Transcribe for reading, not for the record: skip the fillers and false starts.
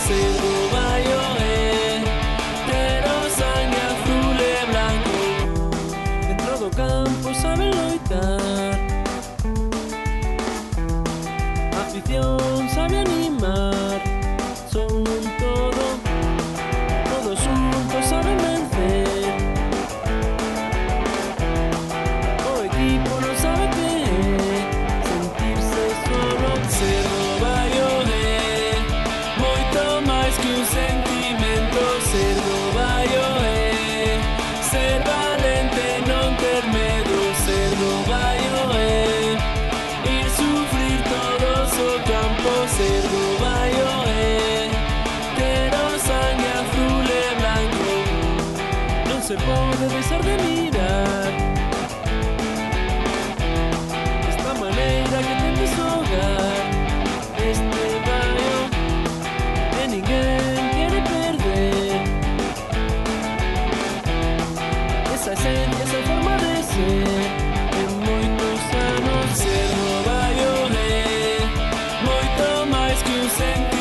cerdo baio ter o sangue azul e branco. Dentro do campo saben loitar, a afición sabe animar. Son un todo, todos juntos saben vencer. O equipo non sabe que é sentirse solo. Cerdo baio moito máis que un sentimento. Cerdo baio ser valente, non ter medo. Cerdo baio ir sufrir todos o campo. Cerdo baio ter o sangue azul e blanco. Non se pode deixar de mirar esta maneira que ten de xogar este baio e ninguén quere perder. Esa esencia, esa forma de ser en moitos anos. Cerdo baio moito máis que un sentimento.